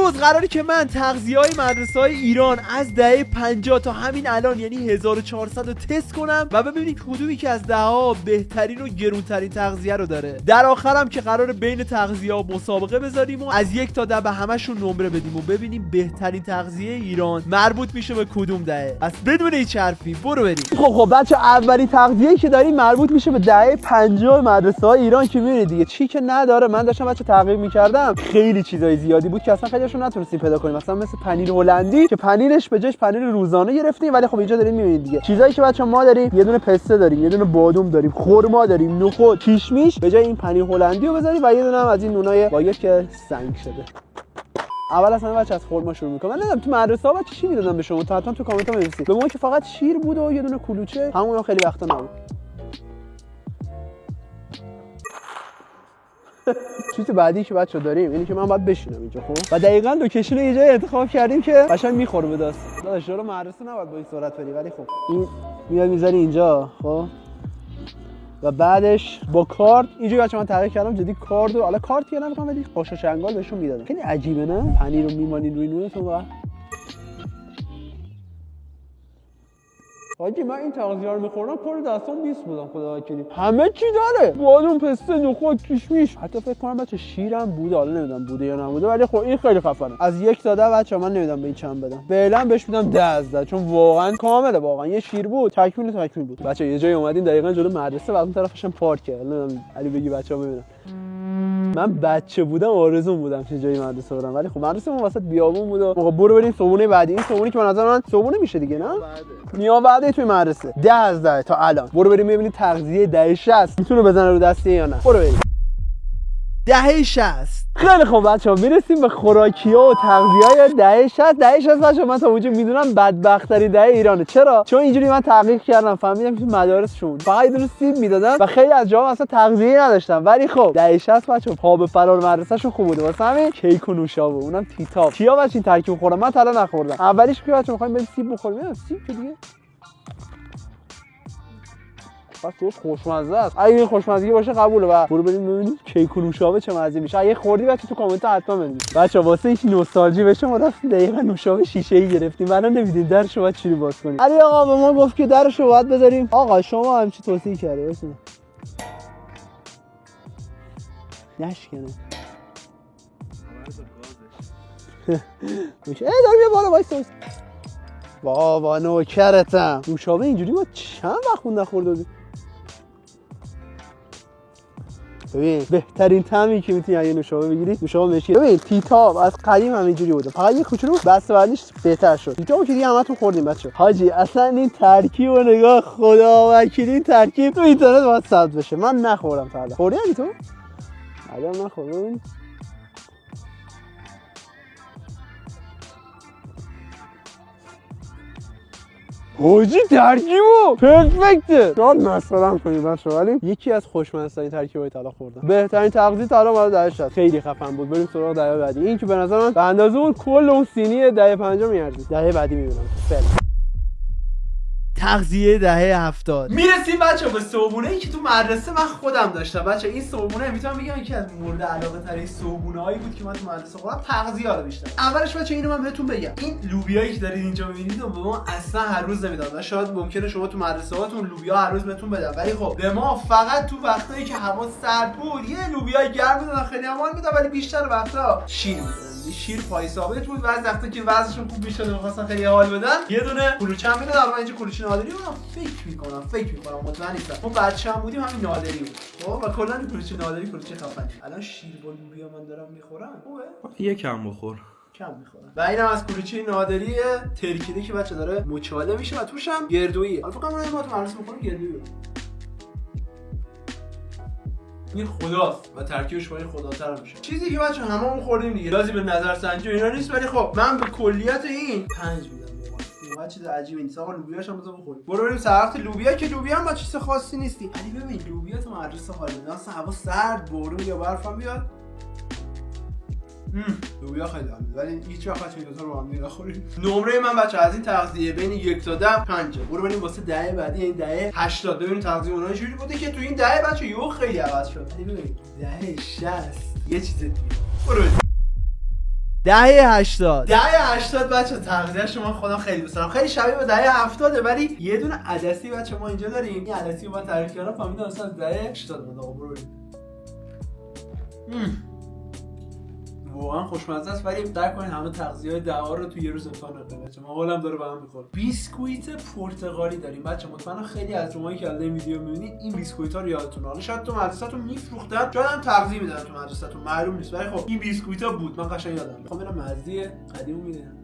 امروز قراره که من تغذیه‌های مدرسه‌های ایران از دهه 50 تا همین الان یعنی 1400 رو تست کنم و ببینیم کدومی که از دهه‌ها بهترین و گرونترین تغذیه رو داره. در آخرم که قراره بین تغذیه‌ها مسابقه بذاریم و از 1 تا 10 به همشون نمره بدیم و ببینیم بهترین تغذیه ایران مربوط میشه به کدوم دهه. پس بدون هیچ حرفی برو بریم. خب بچه اولین تغذیه‌ای که داریم مربوط میشه به دهه 50 مدرسه‌های ایران که میبینید دیگه چی که نداره. من داشتم بچه تعقیب می‌کردم، خیلی چیزای زیادی بود که اصلا خیلیشون نتونستیم پیدا کنیم، مثلا مثل پنیر هلندی که پنیرش به جاش پنیر روزانه گرفتیم، ولی خب اینجا داریم می‌بینید دیگه چیزایی که بچه ما داریم، یه دونه پسته داریم، یه دونه بادوم داریم، خرما داریم، نخود، کیشمیش، به جای این پنیر هلندی رو بذاریم و یه دونه هم از این نونای باگت که سنگ شده. اول اصلا بچه از خرما شروع می‌کنم. من نمیدونم تو مدرسه ها بچه چی میدادن به شما، تا حتما تو کامنت ها بنویسید. به ما که فقط شیر بود و یه دونه کلوچه، همون هم خیلی وقتا نبود. چیز بعدی که بچه داریم اینه که من باید بشینم اینجا خب و دقیقاً لوکیشن یه جای انتخاب کردیم که قشنگ میخوره به دست. داداش رو مدرسه نباید با این سرعت بری، ولی خب این میاد میذاری اینجا خب و بعدش با کارت اینجوری بچه من تغییر کردم جدی کارت رو، حالا کارت یا نمیخوام ولی قاشق چنگال بهشون میدادم. خیلی عجیبه نه؟ پنیر رو میمالین روی نونتون و حاجی من این تغذیه رو میخوردم پر دستام 20 بودم خدا وکیلی. همه چی داره، بادوم، پسته، نخود، کیشمیش، حتی فکر کنم بچه شیرم بود، حالا نمیدونم بوده یا نبوده، ولی خب این خیلی خفنه. از 1 تا 10 بچه من نمیدونم به این چند بدم، فعلا بهش میدم 10 از 10 چون واقعا کامله، واقعا یه شیر بود، تکمیل بود. بچه یه جایی اومدیم دقیقاً جلو مدرسه و اون طرفش هم پارکه، نمیدونم علی بگی بچه‌ها ببینن. من بچه بودم آرزوم بودم چه جایی مدرسه برم، ولی خب مدرسه اون وسط بیابون بود و موقع برو بریم صبحونه بعدی. این صبحونه که به نظر من صبحونه میشه دیگه نه؟ نیا بعد توی مدرسه 10 از 10 تا الان. برو بریم ببینید تغذیه دهه 60 میتونه بزنه رو دسته یا نه. برو بریم. دهه 60. خیلی خوب بچه‌ها میرسیم به خوراکی‌ها و تغذیه‌های دهه 60. دهه 60 بچه‌ها من تا اونجا میدونم بدبخت‌ترین دهه ایرانه. چرا؟ چون اینجوری من تحقیق کردم فهمیدم که تو مدارسشون فقط یه دونه سیب میدادن و خیلی از جاها اصلا تغذیه نداشتن. ولی خب دهه 60 بچه‌ها پا به فرار مدرسه‌شون خوب بوده. واسه همین کیک و نوشابه، اونم تیتاب. کیا بچه این ترکیب خوردن؟ من تا الان نخوردم. اولیش که بچه‌ها می‌خوایم بریم سیب بخوریم. سیب که دیگه توش خوشمزه است. اگه این خوشمزگی باشه قبوله و برو بریم ببینیم کیک و نوشابه چه مزه میشه. اگه خوردی بچه تو کامنت ها حتما بنویس. بچه واسه این نوستالژی بشه ما رفتیم دقیقاً نوشابه شیشه‌ای گرفتیم. الان نمیدونیم درشو باید چوری باز کنیم. علی آقا به ما گفت که درشو باید بذاریم. آقا شما هم چی توصیه کردی واسه نشکنه میشه دار بیا بالا وایس بابا نوکرتم. نوشابه اینجوری ما چند وقت نخورده بودیم. ببین بهترین طعمی که میتونی اگه نوشابه بگیری نوشابه مشکی. ببین تیتاب از قدیم همینجوری بوده، فقط یه کوچولو بسته‌بندیش بهتر شد. تیتابو که دیگه همتون خوردیم بچه‌ها. حاجی اصلا این ترکیب و نگاه خدا وکیلی این ترکیب تو اینترنت باید ثبت بشه. من نخوردم تا الان. خوردی تو؟ الان نخوردم. حاجی ترکیبو پرفکته. شاید مثلا کنیم بچه ولی یکی از خوشمزه‌ترین ترکیبای تا حالا خوردم. بهترین تغذیه تا حالا مال دهه 60 خیلی خفن بود. بریم سراغ دهه بعدی. این که به نظر من به اندازه اون کل اون سینی دهه 50 میارزید. دهه بعدی میبینم. فعلا تغذیه دهه 70. میرسیم بچه به صبحونه‌ای که تو مدرسه من خودم داشتم. بچه این صبحونه میتونم بگم یکی از مورد علاقه ترین صبحونه‌هایی بود که من تو مدرسه خوردم. تغذیه رو بیشتر. اولش بچه اینو من بهتون بگم، این لوبیایی که دارید اینجا می‌بینید و به ما اصلا هر روز نمیدن. شاید ممکنه شما تو مدرسه هاتون لوبیا هر روز بهتون بدن، ولی خب به ما فقط تو وقتایی که هوا سرد بود یه لوبیا گرم میدادن، خیلی حال میداد، ولی بیشتر وقتا شیر میدادن. شیر پای ثابت بود. بعضی وقتا که وزنشون خوب میشد و می‌خواستن خیلی حال بدن یه دونه کلوچه هم میدادن. من اینجا کلوچه نادری بود. فکر میکنم مطمئن نیستم. ما بچه‌ام بودیم همین نادری بود. خب و کلا کلوچه نادری کلوچه خفن. الان شیر با لوبیا من دارم میخورم. خوبه؟ یکم بخور. کم میخورم. و اینم از کلوچه نادری ترکیده که بچه داره مچاله میشه و توش هم گردویی. الان فکر کنم ما تو مدرسه میخوریم گردویی. این خداست و ترکیبش با این خداتر میشه. چیزی که بچه هممون خوردیم دیگه. لازم به نظر سنجی اینا نیست، ولی خب من به کلیت این 5 میدم. واقعا چیز عجیبی نیست. آقا لوبیاش هم بذار بخوریم. برو بریم سر لوبیا که لوبیا هم با چیز خاصی نیستی. علی ببین لوبیا تو مدرسه حال میده. اصلا هوا سرد بارون یا برف هم بیاد. لوبیا خیلی حال میده، ولی هیچ وقت این دو تا رو هم نمیخوریم. نمره من بچه از این تغذیه بین 1 تا 10 5. برو بریم واسه دهه بعدی، این دهه 80 ببینیم تغذیه اونها چجوری بوده که تو این دهه بچه یهو خیلی عوض شد. علی ببین دهه 60 یه چیز دیگه. برو بریم. دهه 80 بچه تغذیه شما خودم خیلی دوست دارم، خیلی شبیه به دهه 70 ولی یه دونه عدسی بچه ما اینجا داریم. این عدسی رو با تعریف کردم فهمیدم اصلا دهه 80 بود. آقا برو واقعا خوشمزه است ولی درک کنین همه تغذیه‌های ده‌ها رو تو یه روز امتحان نکنید بچه. ما حالم داره به هم می‌خوره. بیسکویت پرتقالی داریم بچه. مطمئنا خیلی از شماهایی که الان ویدیو می‌بینید این بیسکویت‌ها رو یادتونه. حالا شاید تو مدرسه‌تون می‌فروختن، شاید هم تغذیه میدن تو مدرسه‌تون، معلوم نیست ولی خب این بیسکویت‌ها بود. من قشنگ یادم میاد. خب برم مزه قدیمو میدونم.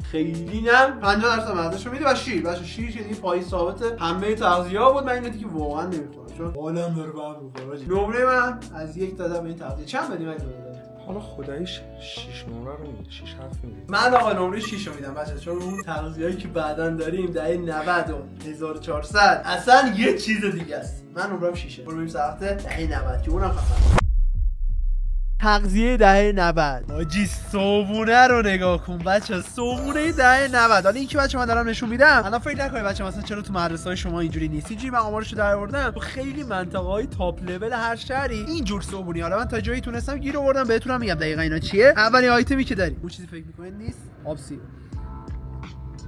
خیلی نه 50% مزهشو میده و شیر بچه. شیر که دیگه پای ثابت همه تغذیه‌ها بود. من اینو دیگه واقعا نمی‌خورم چون حالم داره به هم می‌خوره. نمره من از 1 تا 10 به این تغذیه چند بدیم اگه حالا خداییش 6 نمره رو میده، 6 حرف میده. من آقا نمره 6 رو میدم بچه چون اون تغذیه‌ای که بعداً داریم دهه 90 و 1400 اصلا یه چیز دیگه است. من نمرم 6. برو بریم ساعت دهه 90 که اونم خفن. تغذیه دهه 90 آجی صبونه رو نگاه کن بچه. صبونه دهه 90. حالا این که بچه من دارم نشون میدم الان فکر نکنید بچه مثلا چرا تو مدرسه‌های شما اینجوری نیست. اینجوری من آمارشو در آوردم تو خیلی منطقه‌های تاپ لول هر شهری اینجور صبونی. حالا من تا جایی تونستم گیر آوردم بهتونم میگم دقیقاً اینا چیه. اولین آیتمی که داریم اون چیزی فکر می‌کنید نیست آب سیب.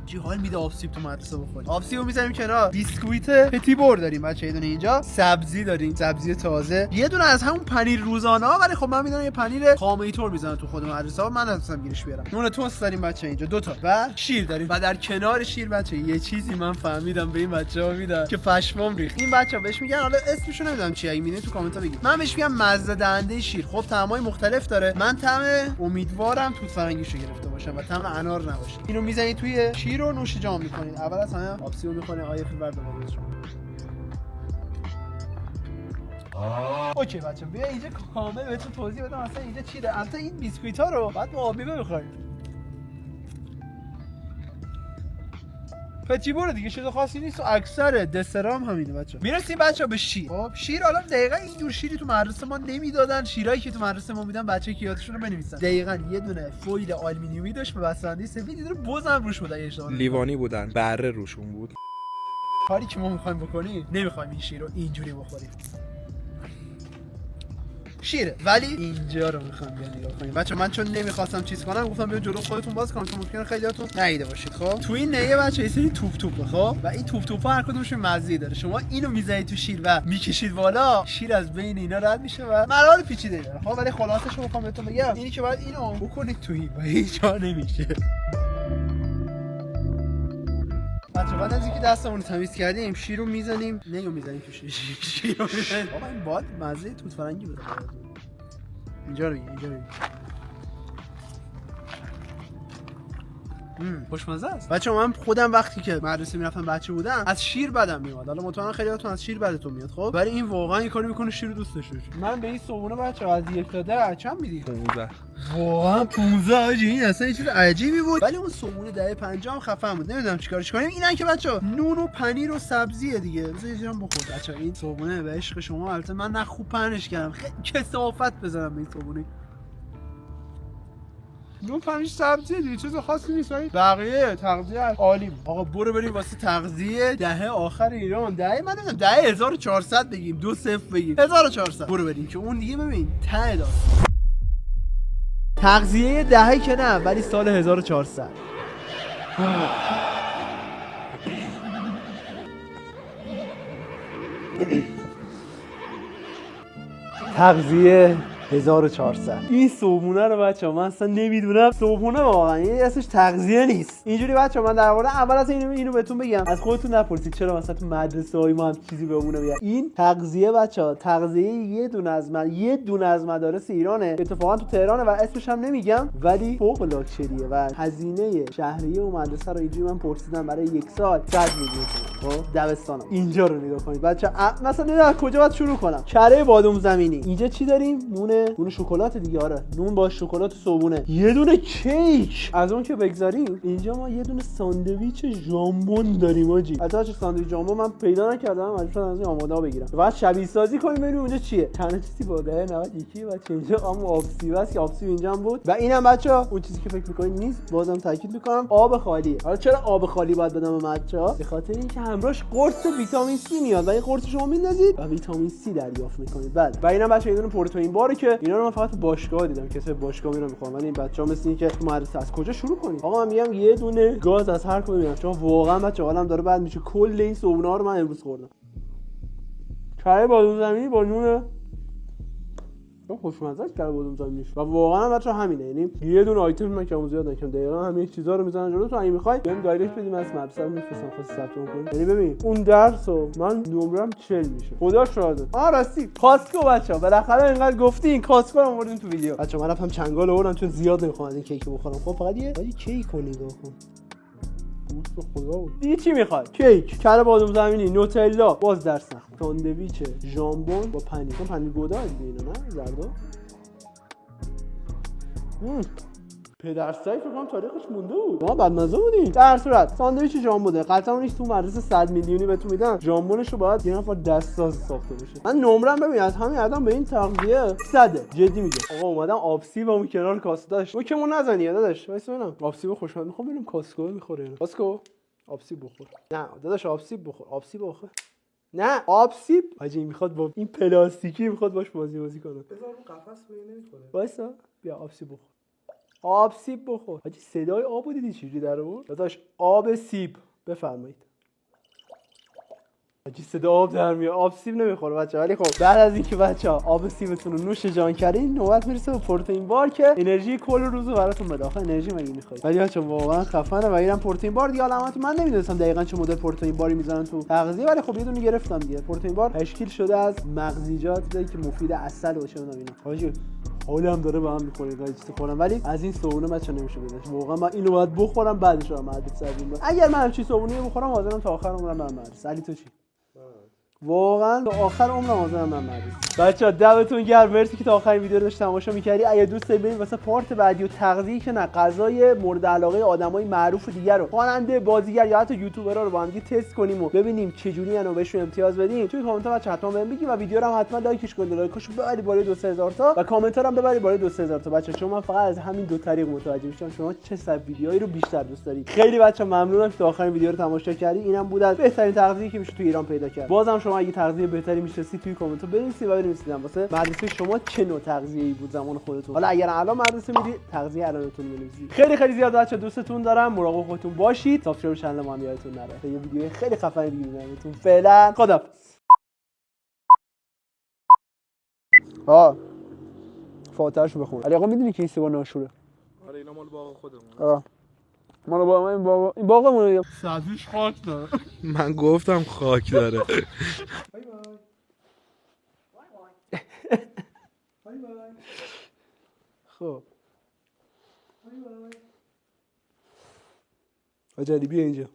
چی حال میده آب سیب تو مدرسه بخوریم. آب سیبو میذاریم کنار. بیسکویت پتی بور داریم بچه. یه دونه اینجا سبزی داریم، سبزی تازه. یه دونه از همون پنیر روزانه ها ولی خب من میدونم یه پنیر خامه طور میزنن تو خود مدرسه ها. من نتونستم گیرش بیارم. نون توست داریم بچه اینجا 2 تا و شیر داریم. و در کنار شیر بچه یه چیزی من فهمیدم به این بچه‌ها میدن که پشمام ریخت. این بچه‌ها بهش میگن حالا اسمشو نمیدونم چیه، اگه میدونید تو کامنت ها بگید. من بهش میگم مزه دهنده شیر. خب طعمای مختلف داره. من طعم امیدوارم توت فرنگیشو گرفته باشم و طعم انار نباشه. اینو میزنید توی شیر و نوش جان میکنید. اول از همه آبسیو میکنه. آیه فیلم بعد بگید شما. اوکی بچه بیا اینجا کامل بهتون توضیح بدم اصلا اینجا چیه. البته این بیسکویت ها رو بعد با آبی بخورید. پتی بور دیگه چیز خاصی نیست و اکثر دسرام همینه بچه. میرسیم بچه به شیر. خب شیر حالا دقیقاً اینجور شیری تو مدرسه ما نمیدادن. شیرایی که تو مدرسه ما میدن بچه که یادشون رو بنویسن. دقیقاً یه دونه فویل آلومینیومی داشت به بسته‌بندی سفید. یه دونه بزم روش بود. اشتباه لیوانی بودن، بره روشون بود. کاری که ما می‌خوایم بکنیم نمی‌خوایم این شیر رو اینجوری بخوریم. شیره ولی اینجا رو میخوام بیا نگاه کنیم بچه. من چون نمیخواستم چیز کنم گفتم بیا جلو خودتون باز کنم چون ممکنه خیلیاتون ندیده باشید. خب تو این نهیه بچه یه سری توپ توپه. خب و این توپ توپا هر کدومشون مزه داره. شما اینو میزنید تو شیر و میکشید بالا، شیر از بین اینا رد میشه و مراحل پیچیده داره. خب ولی خلاصش رو میخوام بهتون بگم اینی که باید اینو بکنید توی و هیچ جا نمیشه. بچه بعد از اینکه دستمون رو تمیز کردیم شیر رو میزنیم. نگو میزنیم تو شیر رو میزنیم. بابا این باد مزه توت فرنگی بده. اینجا رو اینجا رو خوشمزه است بچه. من خودم وقتی که مدرسه میرفتم بچه بودم از شیر بدم میاد. حالا مطمئنا خیلیاتون از شیر بدتون میاد. خب ولی این واقعا این کارو میکنه شیر رو دوست داشته باشه. من به این صبونه بچه از 1 تا 10 چند میدی؟ 15. واقعا 15 آجی. این اصلا یه چیز عجیبی بود. ولی اون صبونه دهه 50 هم خفن بود. نمیدونم چیکارش کنیم. اینا که بچه نون و پنیر و سبزیه دیگه. بذار یه جام بخور بچه. این صبونه به عشق شما. البته من نه خوب پهنش کردم. خیلی کثافت بزنم به این صبونه. نون پنیر سبزیه دیگه چیز خاصی نیست. بقیه تغذیه عالی بود. آقا برو بریم واسه تغذیه دهه آخر ایران. دهه من نمیدونم دهه 1400 بگیم 2-0 بگیم 1400. برو بریم که اون دیگه ببین ته داستان. تغذیه دهه که نه ولی سال 1400. تغذیه 1400. این صبحونه رو بچه‌ها من اصلا نمیدونم صبحونه واقعا این اسمش تغذیه نیست. اینجوری بچه‌ها من در مورد اول از اینو بهتون بگم از خودتون نپرسید چرا مثلا تو مدرسه‌های ما هم چیزی بهمونه میاد. این تغذیه بچه‌ها تغذیه یه دونه از مدارس ایرانه. اتفاقا تو تهرانه و اسمش هم نمیگم ولی فوق لاکچریه و هزینه شهریه و مدرسه رو اینجوری من پرسیدم برای 1 سال 100 میلیون تومان. خب دبستانم. اینجا رو نگاه کنید بچه‌ها. مثلا از کجا باید شروع کنم؟ کره بادام زمینی. اینجا چی داریم؟ نون شکلات دیگه. آره نون با شکلات صبحونه. یه دونه کیک. از اون که بگذاریم اینجا ما یه دونه ساندویچ ژامبون داریم آجی. البته ساندویچ ژامبون من پیدا نکردم مجبور شدم از این آماده بگیرم. بعد شبیه سازی کنیم ببینیم اونجا چیه. تنها چیزی با دهه 91 بچه اینجا آب سیب است که آب سیب اینجا هم بود و اینم بچه‌ها اون چیزی که فکر می‌کنید نیست. بازم تاکید می‌کنم آب خالیه. حالا چرا آب خالی باید بدم به بچه‌ها؟ به خاطر اینکه همراهش قرص ویتامین C میاد و این قرص شما میندازید و ویتامین C دریافت می‌کنید. بعد و اینم بچه‌ها یه دونه پروتئین باره که که اینا رو من فقط باشگاه دیدم، کسی باشگاه میرم میخوام، ولی این بچه‌ها مثل این که تو مدرسه از کجا شروع کنیم. آقا من میگم یه دونه گاز از هر کدوم میگم، چون واقعا بچه حالم داره بد میشه. کل این صبحونه رو من امروز خوردم. چای بادوم زمینی با نون خوشمزه است، کره بادوم زمینیش. و واقعا بچا همینه، یعنی یه دونه آیتم من کم زیاد نکنم، دقیقاً همین چیزا رو میزنن جلو تو. اگه میخوای بهم دایرکت بدیم از مدرسه میفرستم خاص ثبت کنی. یعنی ببین اون درسو من نمرم 40 میشه، خدا شاهده. راستی کاسکو بچا بالاخره اینقدر گفتی این کاسکو رو آوردین تو ویدیو. بچا من رفتم چنگال آوردم چون زیاد نمیخوام از این کیک بخورم. خب فقط یه کیک رو نگاه کن. خدا بود. دیگه چی میخوای؟ کیک، کره بادوم زمینی، نوتلا، باز درس نخون، ساندویچ ژامبون با پنیر. پنیر گودا دیگه اینا نه زردا. پدرسایی فکر کنم تاریخش مونده بود. ما بدمزه بودیم. در صورت ساندویچ ژامبونه قطعا نیست تو مدرسه 100 میلیونی بهتون میدن. ژامبونش رو باید یه نفر دستساز ساخته بشه. من نمرم ببین از همین الان به این تغذیه 100 جدی میگم. آقا اومدم آبسی با اون کنار کاسه داشت. تو که مون نزنی داداش. وایس ببینم. آبسی خوشمزه میخوام ببینم کاسکو میخوره. کاسکو آبسی بخور. نه داداش آبسی بخور. آبسی بخور. نه آبسی حاجی میخواد با این پلاستیکی میخواد باش بازی کنه. بذار رو قفس ببین نمیخوره. وایسا بیا آبسی بخور. آب سیب بخور. حاجی صدای آبو دیدی چجوری در آورد؟ داداش آب سیب بفرمایید. حاجی صدا آب در میاد. آب سیب نمیخوره بچه‌ها، ولی خب بعد از اینکه بچه‌ها آب سیبتون رو نوش جان کردین نوبت میرسه به پروتئین بار که انرژی کل روزو براتون بده. آخه انرژی مگه میخواید؟ ولی بچه‌ها واقعا خفنه و اینم پروتئین بار دیگه. علامت من نمیدونستم دقیقاً چه مدل پروتئین باری میذارن تو تغذیه، ولی خب یه دونه گرفتم دیگه. پروتئین بار تشکیل شده از مغزیجاتی که مفید عسل و چه می‌دونم اینا. حاجی حالم داره به هم میخوره اینقدر چیز خورم، ولی از این صبحونه بچا نمیشه بدش. واقعا من اینو باید بخورم بعدش رو مدرسه سردیم. اگر من همچین صبحونه بخورم حاضرم تا آخر عمرم برم مدرسه. علی تو چی؟ واقعا تا آخر عمرم حاضرم من مدرسه. بچا دمتون گرم، مرسی که تا آخر ویدیو رو داشت تماشا می‌کردی. اگه دوست دارید بریم واسه پارت بعدی و تغذیه که نه غذای مورد علاقه آدمای معروف دیگه رو، خواننده، بازیگر یا حتی یوتیوبرها رو با هم دیگه تست کنیم و ببینیم چه جوری انو بهشون امتیاز بدیم، توی کامنت ها بچا حتما بهم بگید و ویدیو رو هم حتما لایکش کنید. لایکاشو ببرید بالای 2000 تا و کامنت ها هم ببرید بالای 2000 تا بچا، چون من فقط از همین دو طریق متوجه میشم شما چه سب ویدیوهایی رو بیشتر دوست دارید. خیلی بچا ممنونم که تا آخر ویدیو رو تماشا کردید. اینم بود از بهترین تغذیه که میشه تو ایران پیدا کرد. بازم شما اگه تغذیه بهتری میشناسید توی کامنت ها بنویسید و بنویسید واسه مدرسه شما چه نوع تغذیه‌ای بود زمان خودتون. حالا اگر الان مدرسه میرید تغذیه الانتون بنویسید. خیلی خیلی زیاد بچا دوستتون دارم. مراقب خودتون باشید. سابسکرایب چنل ما هم یادتون نره. تا یه ویدیو خیلی خفن دیگه میبینمتون. فعلا خداحافظ. فاتحه‌شو بخون. علی آقا میدونی که این سیگار ناشوره؟ آره اینا مال باغ خودمون. مال با این باغمونه. سبزیش خاک داره. من گفتم خاک داره. بای بای. خب. بای بای. آجالی بیا اینجا.